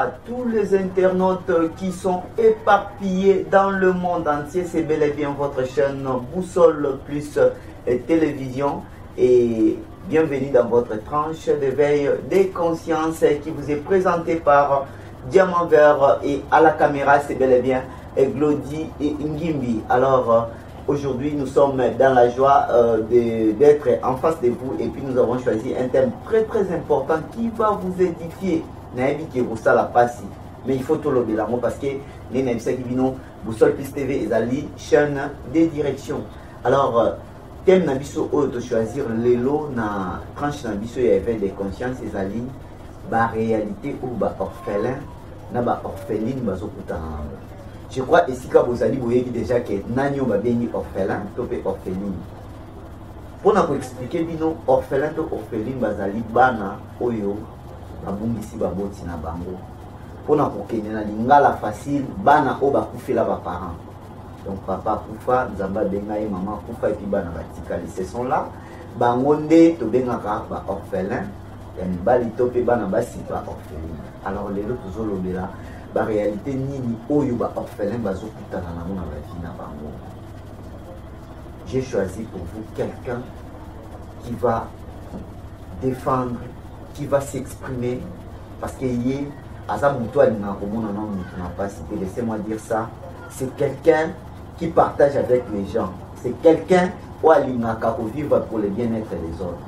à tous les internautes qui sont éparpillés dans le monde entier. C'est bel et bien votre chaîne Boussole Plus Télévision. Et bienvenue dans votre tranche d'éveil des consciences qui vous est présentée par Diamant Vert. Et à la caméra, c'est bel et bien Glody et Ngimbi. Alors, aujourd'hui, nous sommes dans la joie d'être en face de vous. Et puis, nous avons choisi un thème très important qui va vous édifier. Mais il faut tout le dire parce que les Naïbisa qui viennent Boussole Plus TV et Ali chaîne des directions. Alors, thème Nabiso auto choisir l'élo na tranche Nabiso et éveil des consciences et Ali ba réalité ou ba orphelin na ba orpheline bazokuta. Je crois ici que vous allez voyez déjà que nanyo ba béni orphelin topé orpheline. Pour nous expliquer bino orphelin to orpheline bazali bana oyo babungisi baboti na bango. Pour nous kokende na lingala facile bana o bakufela ba parents. Donc papa kufa, nzamba benga et maman kufa et puis bana batikali. Ce sont là bangonde to bengaka ba orphelin ya mibali to pe bana basi ba orpheline. Alors les autres zolobela ba réalité nini oyo ba orphelin bazokutana na mona ba vie na bango. J'ai choisi pour vous quelqu'un qui va défendre, qui va s'exprimer parce que yé azamuto alina komona na mutu na pas cité. Laissez-moi dire ça. C'est quelqu'un qui partage avec les gens. C'est quelqu'un qui a vivre pour le bien-être des autres.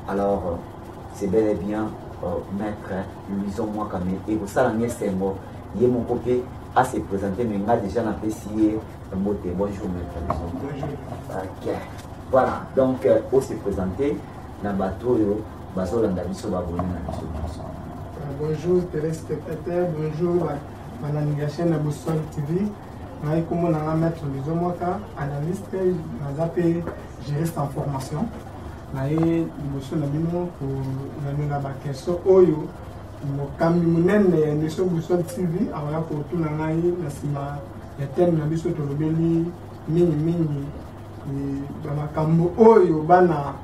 Alors, c'est bel et bien maître Louison Mwakame. Et vous savez, c'est moi. Il est mon copain à se présenter, mais il a déjà apprécié un mot de bonjour, maître Louison. Bonjour. Ok. Voilà. Donc, pour se présenter, dans le bateau, bonjour téléspectateurs, bonjour madame Gachène à Boussole TV. Je suis maître Louison Mwaka, analyste, je reste en formation. Je suis pour la question Oyo. Je suis Boussole TV, pour tout le thème de Boussole TV, mini Oyo, Bana,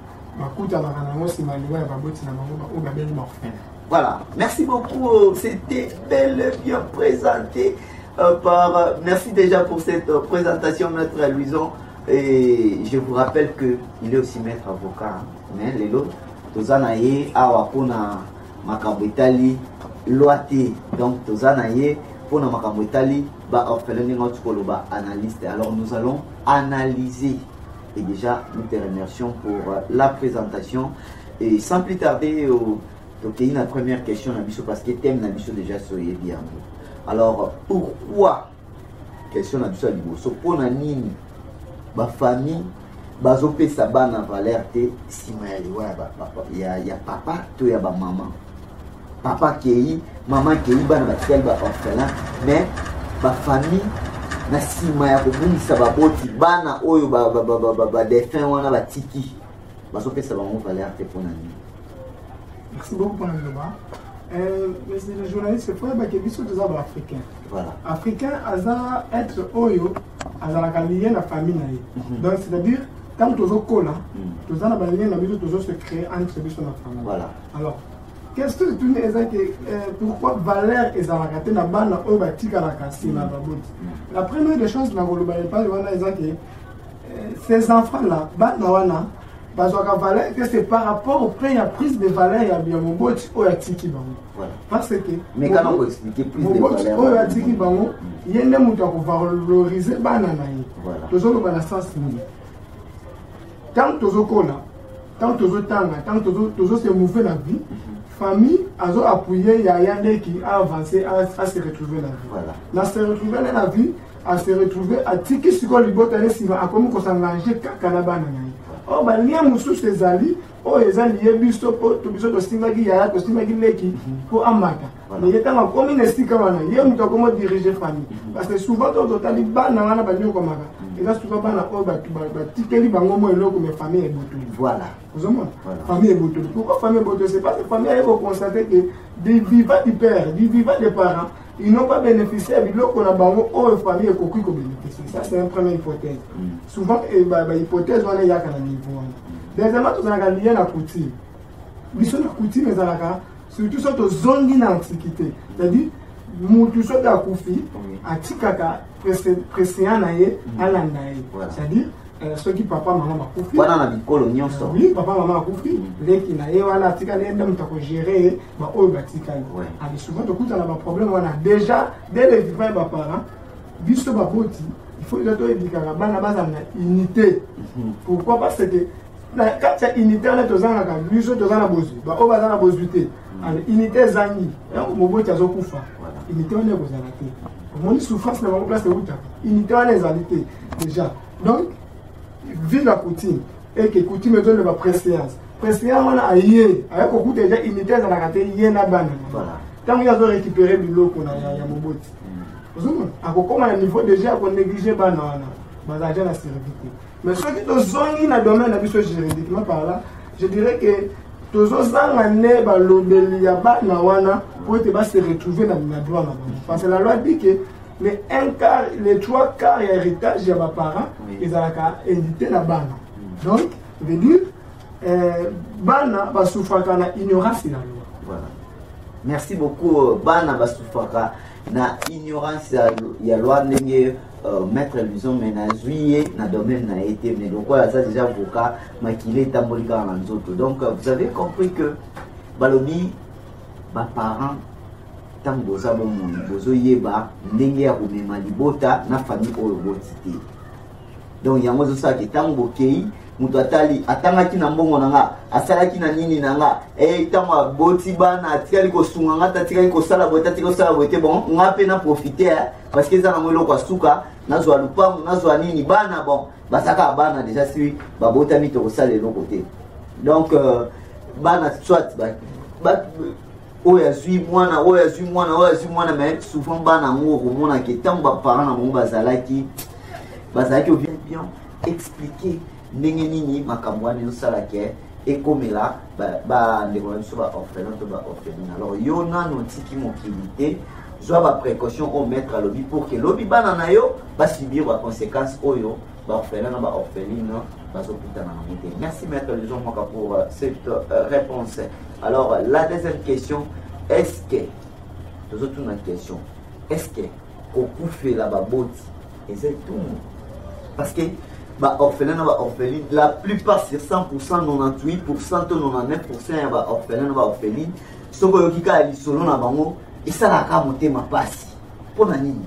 voilà, merci beaucoup. C'était bel et bien présenté. Merci déjà pour cette présentation, maître Louison. Et je vous rappelle qu'il est aussi maître avocat. Mais les autres, Tozanaye, Awapona, Makambetali, Loate. Donc, Tozanaye, Pona Makambetali, Ba Orphelin, ba analyste. Alors, nous allons analyser. Et déjà, nous te remercions pour la présentation. Et sans plus tarder, la première question, parce que thème déjà soyez bien. Alors, pourquoi question Nabiso Liboso pour nani ba famille bazope sabana valeur te sima ya papa to ya ba maman. Papa kei, maman kei bana batikali ba orphelin, mais ba famille na sima ya kobungisa baboti bana oyo ba défunt wana batiki bazope sabana valeur te pour nani. Merci beaucoup pour le débat. Monsieur le journaliste, il faut que les gens africains. Voilà. Africains, être oyo, lié la famille. Donc, c'est-à-dire, quand tu as cola, tu as se créer entre les famille. Voilà. Alors, qu'est-ce que tu dis pourquoi Valère et Zarakate na bana au batika la kasina baboti? La première des choses, ces enfants-là, bana wana, c'est par rapport au prix à prise de valeur et à bien mon bot ou à tiki bango. Parce que mais quand on expliquer plus de valeur ou à tiki bango, il y a des gens qui vont valoriser banana. Voilà. Toujours le sens ni. Tant toujours cola, tant toujours tanga, tant toujours se mouver la vie. Famille a appuyé il y a des qui a avancé à se retrouver la vie. Voilà. Dans se retrouver la vie, à se retrouver à tiki sur le bot aller si va à comment qu'on s'engager kanabana. Oh, bah, il y a des alliés, oh, les alliés, biso, to biso, to stimagi, ya, to stimagi, leki, pour amaka. Mais il y a un comme une esticamana, il y a un comment diriger famille. Parce que souvent, tu as dit, bah, non, on a pas dit comme ça. Et là, souvent, bah, oh, bah, tikeli, bah, moi, et l'autre, mais famille est bouteille. Voilà. Vous avez famille est bouteille. Pourquoi famille est bouteille? C'est parce que famille, il faut constater que des vivants du père, des vivants des parents, ils n'ont pas bénéficié de l'eau qu'on a bango ou famille et cocu qu'on bénéficie. Ça, c'est une première hypothèse. Souvent, l'hypothèse, on est à un niveau. Deuxièmement, tu as lié la coutume. Mission de coutume, surtout sur ta zone d'antiquité. C'est-à-dire, mutu soki akufi atikaka précédent na ye alanda ye, c'est-à-dire soki papa mama bakufi wana na bikolo nyonso, oui papa mama bakufi leki na ye wana atikali enda mutu akogere ba oyo batikali ali souvent tokutana baproblème wana déjà dès le vivant ya baparent biso baboti il faut que toyebikaka bana bazala na unité. Pourquoi? Parce que quand tu as unité on est tozangaka biso toza na bozwi ba oyo baza na bozwi te unité ezangi yango moboti azokufa unité wana ekozala te omoni souffrance na bango place eutaka unité wana ezali te déjà. Donc ville la coutume et que coutume ezoloba préséance wana aye ayekokuta déjà unité ezalaka te ye na bana ntango ye azorécupéré biloko ya moboti ozomona akokoma na niveau déjà akonéglige bana wana bazala ja na servité. Mais soki tozongi na domaine na biso juridiquement par là, je dirais que tozozanga ne balobeli ya bana wana pour ete base retrouver na droit na bango. Parce que la loi dit que les 1/4, les 3/4 ya héritage ya baparents ezalaka édité na bana. Donc, veut dire bana basufaka na ignorance na loi. Voilà. Merci beaucoup. Bana basufaka na ignorance ya loi ndenge maître Luson menazouye na domaine na été mais donc voilà ça déjà avocat makile tambolika na nzoto. Donc vous avez compris que balobi ba parents tamboza bon bozo yeba ndenge ya komema libota na famille oyo botité. Donc yango zo sa ke tambo kei mutu atali atangaki na mbongo nanga asalaki na nini nanga tamo boti bana atikali kosunga ngata atikali kosala bote atikali kosala bote bon ngape na profiter parce que ça na mwelo kwa suka nazwa lupango nazwa nini bana bon basaka bana déjà si babota mito kosala le côté. Donc bana soit ba oya zui mwana mais souvent bana ngo komona ke tambo ba parents na mo bazalaki bien expliquer ndenge nini makambo wana ezosalaka ekomela bandeko na biso baorphelin to baorpheline. Alors yo nano otiki mokili te zwa baprécaution oyo maître alobi pour ke lobi bana na yo basubir baconséquence oyo baorphelin na baorpheline bazokutana nango te. Merci maître Luson Mwaka pour cette réponse. Alors la deuxième question, est-ce que tozotuna question, est-ce que kokufela baboti eza etumu? Parce que orphelin na orpheline la plupart sur 100%, 98%, 99% ya orphelin na orpheline soko yokika lisolo na bango esalaka motema pasi pona nini?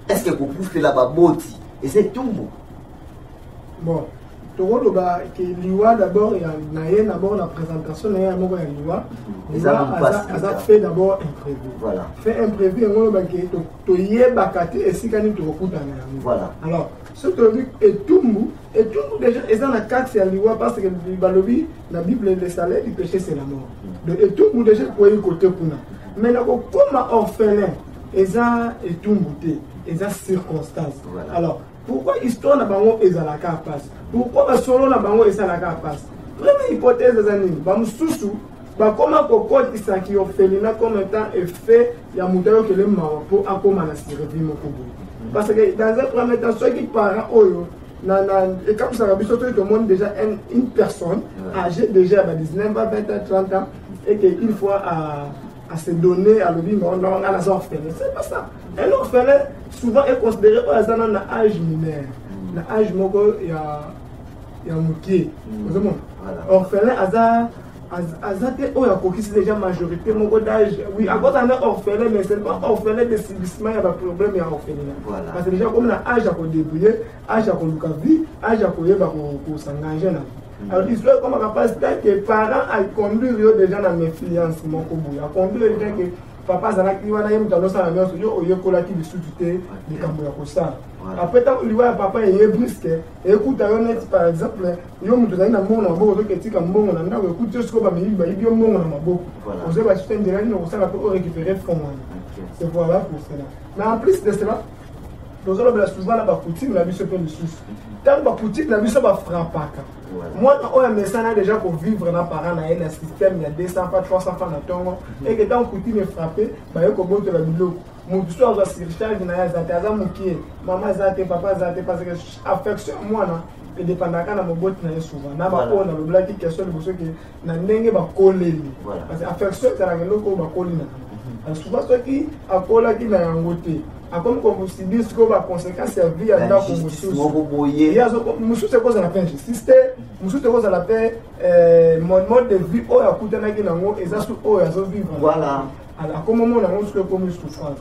Est-ce que kokufela baboti eza tumbu? Bon tokoloba ke liwa d'abord ya naye d'abord la présentation naye moko ya liwa aza fait d'abord imprévu. Voilà. Fait imprévu ngolo ba ke to yebaka te esika ni tokutana yango. Voilà. Alors surtout etumbu déjà eza na carte ya liwa parce que balobi na Bible le salaire du péché c'est la mort. Donc etumbu déjà ko y côté kuna. Mais na ko koma orphelin eza etumbu te eza circonstance. Voilà. Alors pourquoi histoire na bango ezalaka passe? Pourquoi solo na bango ezalaka passe? Première hypothèse des années ba mususu ba koma kokoti saki orphelinat comme étant effet ya mutayo que le mawa pour akoma na survie moko boye. Parce que dans un premier temps ceux qui parents oyo et comme ça tout le monde déjà une personne âgée déjà à 19 à 20 à 30 ans et qu'il faut à se donner à l'objet on a la orphelin. C'est pas ça. Un orphelin souvent est considéré par exemple dans l'âge mineur. L'âge moko il y a mukie. Orphelin azate oyo akokisi déjà majorité moko d'âge. Oui, à cause d'un orphelin mais c'est pas orphelin de subissement il y a pas problème ya orphelin. Parce que déjà comme na âge à débrouiller, âge à koluka vie, âge à koyeba ko s'engager na. Alors l'histoire comme capacité que parents a conduire déjà dans méfiance moko boya. Conduire déjà que papa zalaki wana yemu talo sa na yo oyekola ki bisutite likambo ya kosa. Après tant lui voit papa est brusque écoute honnête par exemple yo mutu zali na mona maboko to ketika mbongo na ndako écoute ce ko ba mi ba ibio mbongo na maboko. On sait ba système de la ligne on sait pour récupérer fonds. C'est voilà pour cela. Mais en plus de cela nous allons souvent la coutume la biso pe lisusu. Tant ba coutume la biso ba frappaka. Moi on a message déjà pour vivre na parent na un système il y a 200 pas 300 francs na tongo et que tant coutume est frappé ba yo ko boto la biloko. Mon histoire va se recharger na yazate aza mukie maman zate papa zate parce que affection moi na et dépendaka na moboti na souvent na ba on na le black question de boso que na ndenge ba koleli parce que affection ça la loko ba kolina souvent ceux qui akola qui na ngote comme comme vous dit ce que va conséquence à vie à dans il y a musu c'est cause la peine justice musu c'est cause la peine mode de vie o ya kutana ki nango ezasu o ya zo vivre voilà alors comme moment nango ce que comme souffrance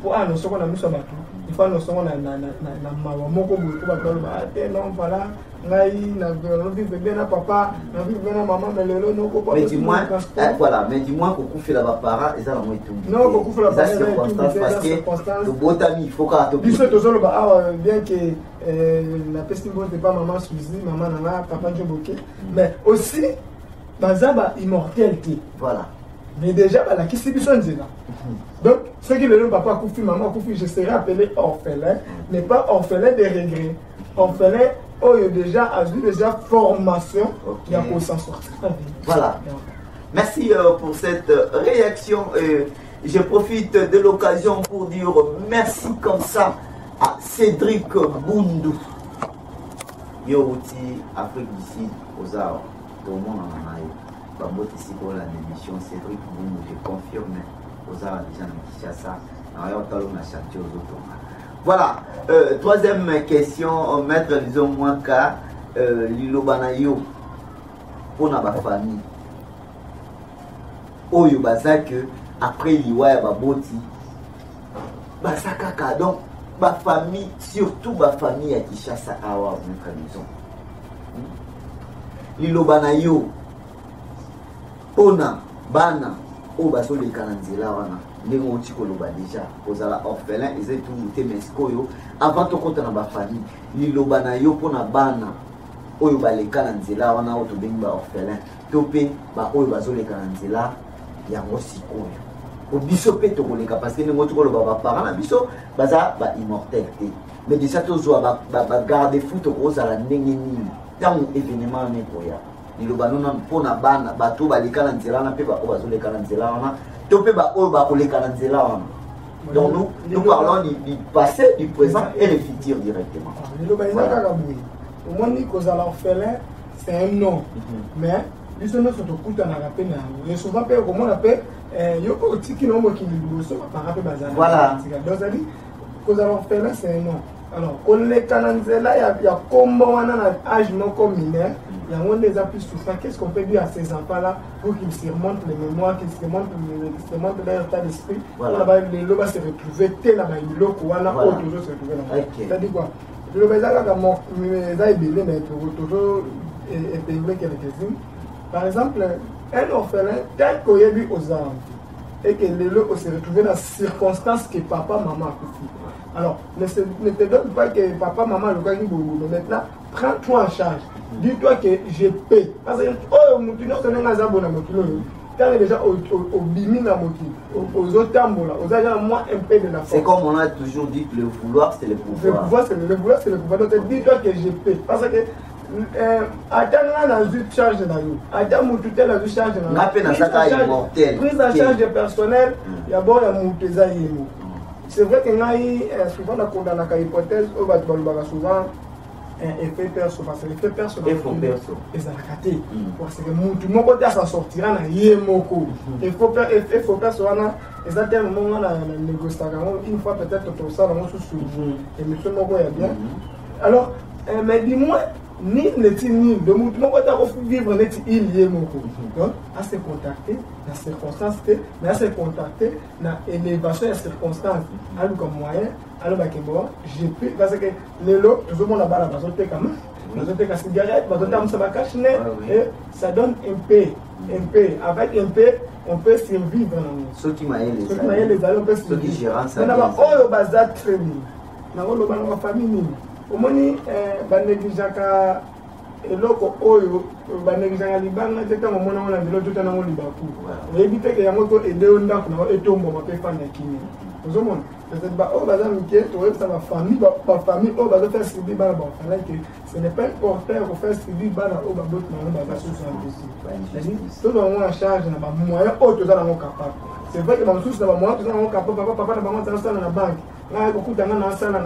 pour ah non ce qu'on a mis sur bateau il faut nous sommes na mawa moko boye ko ba ba te non voilà ngai na vivre bien na papa na vivre bien na maman mais le non ko mais dis-moi voilà mais dis-moi ko kufi la ba parents et ça la moi tout non ko kufi la ba circonstance parce que le botami il faut ka to biso to zolo ba bien que la peste n'est pas maman Suzy maman nana papa Njoboke mais aussi bazaba immortalité voilà mais déjà la qui c'est biso nzela donc ceux qui le papa kufi maman kufi je serai appelé orphelin mais pas orphelin de regret orphelin oh il déjà a vu déjà formation qui a pour s'en sortir. Voilà. Merci pour cette réaction. Je profite de l'occasion pour dire merci comme ça à Cédric Boundou. Yoruti Afrique du Sud aux arts. Tout le monde en a eu. Bambot ici pour l'émission Cédric Boundou, je confirme aux arts déjà dans Kinshasa. Voilà, troisième question, maître disons moi car Lilo Banayo pour ma famille. Oyo bazak après liwa ya baboti. Basakaka donc ma famille surtout ma famille à Kinshasa awa maître disons. Lilo Banayo pona bana o baso le kananzela wana. Ndenge oti koloba déjà ozala orphelin ezali tout muté mais sikoyo avant tokota na ba famille liloba na yo pona bana oyo baleka na nzela wana oyo tobengi ba orphelin to pe ba oyo bazoleka na nzela yango sikoyo o biso pe tokoleka parce que ndenge oti koloba ba parents na biso baza ba immortel te mais déjà tozwa ba garde fou tokozala ndenge nini tango événement nekoya liloba nona pona bana bato baleka na nzela wana pe ba oyo bazoleka na nzela wana. Donc nous parlons du passé, du présent et du futur directement. Voilà. Au moins, l'orphelin, c'est un nom. Mais, ils sont tous les gens qui souvent, comment on appelle, il y a aussi qui n'ont pas voilà. Donc, ça dit que l'orphelin, c'est un nom. Alors, on est cananzela, il y a comment on a un âge non comme mineur. Il y a des appuis sur ça. Qu'est-ce qu'on peut dire à ces enfants-là pour qu'ils se remontent les mémoires, qu'ils se remontent leur état d'esprit. Là-bas, les lots vont se retrouver tel là-bas, les lots qu'on a toujours se retrouver là-bas. C'est-à-dire quoi? Le lots mais toujours épinglé quelques-unes. Par exemple, un orphelin, tel qu'il y a eu aux armes, et que les lots se retrouver dans la circonstance que papa, maman a couché. Alors, ne te donne pas que papa, maman, le gars, mais maintenant, prends-toi en charge. Dis-toi que je paie. Parce que, oh, tu n'as pas de bon quand déjà au bimi na moti, aux autres tambola, aux agents moins un peu de la force. C'est comme on a toujours dit que le vouloir, c'est le pouvoir. Le pouvoir, c'est le pouvoir. Donc, dis-toi que je paie. Parce que, attends là, une charge dans nous. Attends, mon tutel a une charge dans nous. Prise en charge personnelle, il y a bon, il y a mon tésaïe. C'est vrai que souvent, on a une hypothèse, on va souvent effet perso, parce que l'effet perso, ils ont raté. Parce que tout le monde s'en sortira dans Yemoko. Il faut perso, ils ont tellement négocié. Une fois peut-être tout ça, on se souvient. Et monsieur Moko est bien. Alors, mais dis-moi, ni ni de tout le monde vivre net il Yemoko. Donc, à se contacter, la circonstance, mais à se contacter, la élévation des circonstances, alors comme moyen. Alors, j'ai pu, parce que les lots, tout le monde a la base de quand même. Base de cigarette, base de et ça donne un peu. Avec un peu, on peut survivre. Ceux qui maillent les alliés, on peut survivre. Ceux qui gèrent ça. On a pas base de training. On a famille. Au moins, on négligera eloko oyo banegizanga libanga teta momona mona bilo tota nango libaku ebite ke yango to edeo ndako na etombo mape fanya kimi ozomona peut-être ba o baza mike to esa ba famille o baza faire suivi bana ba fala que ce n'est pas important de faire suivi bana o ba bot na ba sur santé tout le monde en charge na ba moyen o to za nango capable c'est vrai que ba mususu na ba moyen to za nango capable papa na bango za sala na banque na ko kutanga na sala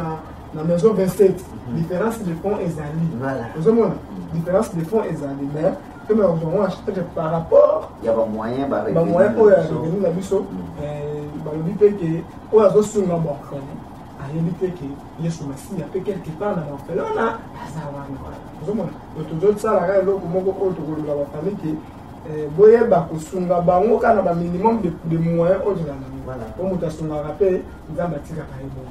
na la maison 27, différence de fonds et zali. Voilà. Vous avez différence de fonds et zali. Mais comme on achète par rapport, il y a un moyen, moyen pour revenir la biso, balobi pe que on a reçu un bon frère. Ayebi pe que Yesu Masi a fait quelque part dans l'orphelin là, ça va. Vous avez tout autre ça la loko moko autre ko la famille que boyeba kosunga bango kana ba minimum de moyens au delà. Voilà. Pour mutasonga rappel, nzamba tika kaibo.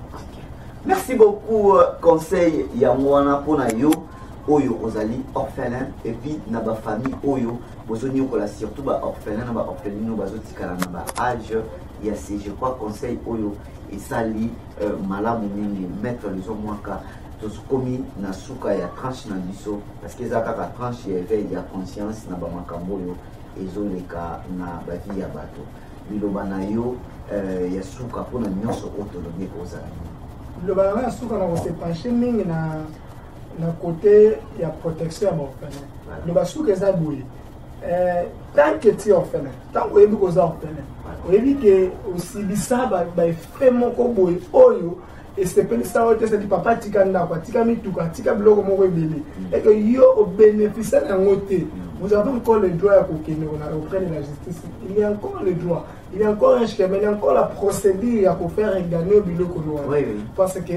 Merci beaucoup, conseil Yamwana Ponayo, Oyo Ozali, orphelin, et puis Naba famille Oyo, Bozoni Okola, surtout ba orphelin, Naba orphelin, Bazotika Naba âge, il y a ces, je crois, conseil Oyo, et Sali, Malamouni, mettre les hommes Mwaka, tous commis, Nasuka, il y a tranche Nabiso, parce que Zaka tranche, il y a éveil, il y a conscience, Naba Makamboyo, et Zoleka, Naba Via Bato, Bilobanayo, il y a Suka, pour la nyonso autonomie aux amis. Le balance sous quand on s'est penché na côté il y a protection à l'orphelin. Le basou que ça bouille. Tant que tu es orphelin, tant que tu es orphelin, on évite que aussi bisa ba fait mon koboy oyo et c'est pas ça autre c'est du papa tikanda quoi tikami tuka tika blogo moko ebele et que yo au bénéfice d'un côté vous avez encore le droit à coquiner auprès de la justice. Il y a encore le droit. Il y a encore un schéma, il y a encore la procédure pour faire gagner au biloko noir. Oui. Parce que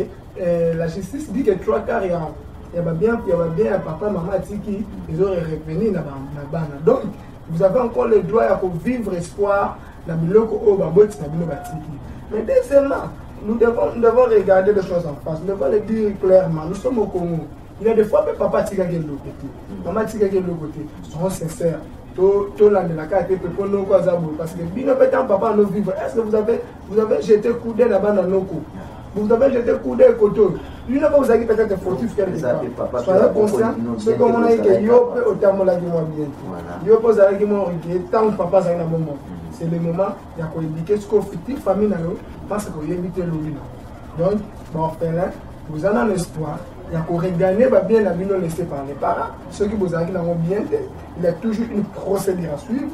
la justice dit que 3 quarts il y a bien papa, maman, tiki, ils auraient revenu dans la bana. Donc, vous avez encore le droit à vivre espoir dans le biloko au babot, dans le biloko tiki. Mais deuxièmement, nous devons regarder les choses en face. Nous devons le dire clairement. Nous sommes au Congo. Il y a des fois que papa tika de l'autre côté, maman tika de l'autre côté. Sont sincères. Tout là de la carte pour nous quoi ça parce que bien peut-être papa nous vivre. Est-ce que vous avez jeté coup d'œil là-bas dans nos coups? Vous avez jeté coup d'œil côté. Lui n'a pas vous avez peut-être fautif quelque part. Soyez conscient. Ce qu'on a dit que yo peut autant la guimon bien. Yo peut la guimon riqué tant papa ça dans moment. C'est le moment il y a quoi indiquer ce qu'on fait famille là parce que il éviter l'oubli. Donc bon là vous en avez l'espoir. Il y a qu'on gagner bien la vie laissée par les parents. Ceux qui vous arrivent dans bien, il y a toujours une procédure à suivre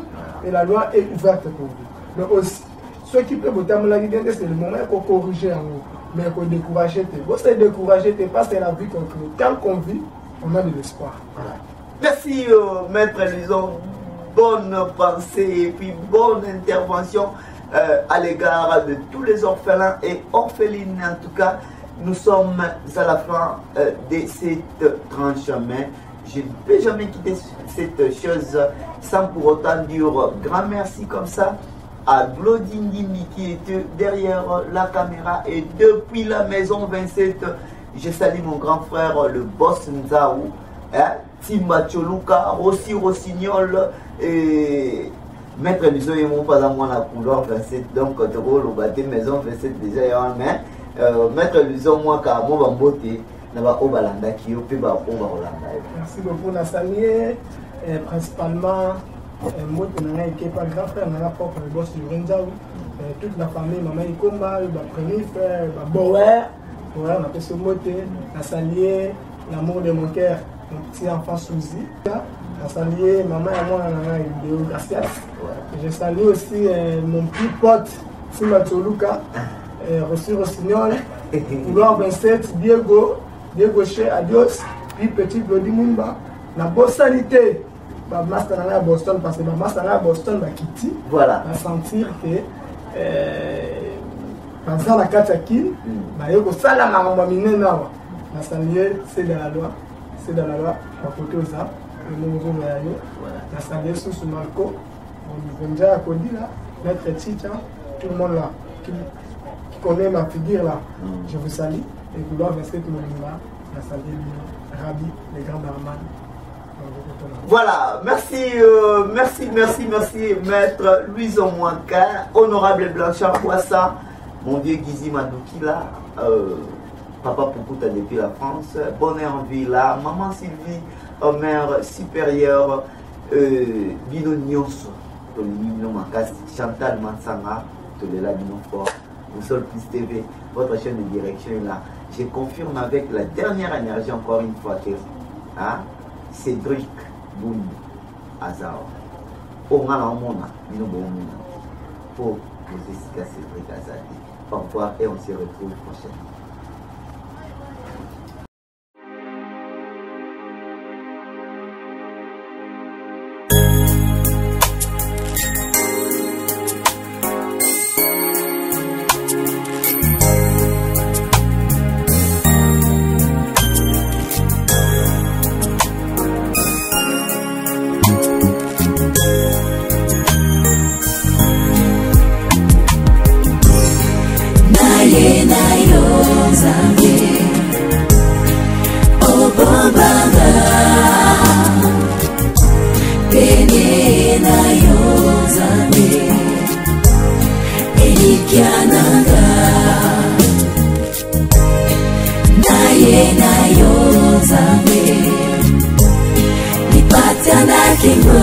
et la loi est ouverte pour vous. Mais aussi, ceux qui peuvent voter à la vie, c'est le moment pour corriger en nous. Mais pour décourager, vous êtes découragé, parce que la vie qu'on crée. Tant qu'on vit, on a de l'espoir. Voilà. Merci, Maître Lison. Bonne pensée et puis bonne intervention à l'égard de tous les orphelins et orphelines en tout cas. Nous sommes à la fin de cette tranche, mais je ne peux jamais quitter cette chose sans pour autant dire grand merci comme ça à Glodindimi qui était derrière la caméra et depuis la maison 27, je salue mon grand frère le boss Nzaou, Timba Choluka, Rossi Rossignol et Maître Lison et mon pas à moi la couleur 27, donc quand on le bâtiment maison 27 déjà en main. Maître Lison, moi, car moi, je suis Obalanda qui est au merci beaucoup, Nassalier. Principalement, moi, je suis pas grand frère, je suis propre le boss du Renzaou. Toute la famille, maman, Ikoma, le premier frère, Bower, on appelle ce mot, Nassalier, l'amour de mon cœur, mon petit enfant Souzi. Nassalier, maman et moi, Léo Garcia. Je salue aussi mon petit pote, Simba Choluka. Rossi Rossignol, Couloir 27, Diego Che, adios, puis petit Glody Mumba. La bonne sanité, ma master à Boston, parce que ma master à Boston va quitter. Voilà. Va sentir que dans la Katakine, il y a ça là, ma mine là. La salière, c'est dans la loi. C'est dans la loi, à côté de ça. Le nouveau voyage. La salière sous Marco. On vient à Cody là, Maître Tita, tout le monde là. Qui connaît ma figure là, je vous salue et vous dois verser tout le monde là, la salut Rabi, les grands barman. Voilà, merci, Maître Louison Mouanka, honorable Blanchard Boissa, mon vieux Gizi Madouki là, papa Poukouta depuis la France, bonheur en vie là, maman Sylvie, mère supérieure, Bino Nyonso, Chantal Mansanga, Tolela Bino Fort. Boussole Plus TV, votre chaîne de direction est là. Je confirme avec la dernière énergie encore une fois que Cédric Bouni Azao. Au Malamona, pour vous expliquer Cédric Azadi. Au revoir et on se retrouve prochainement. Nzambe nipate na kingo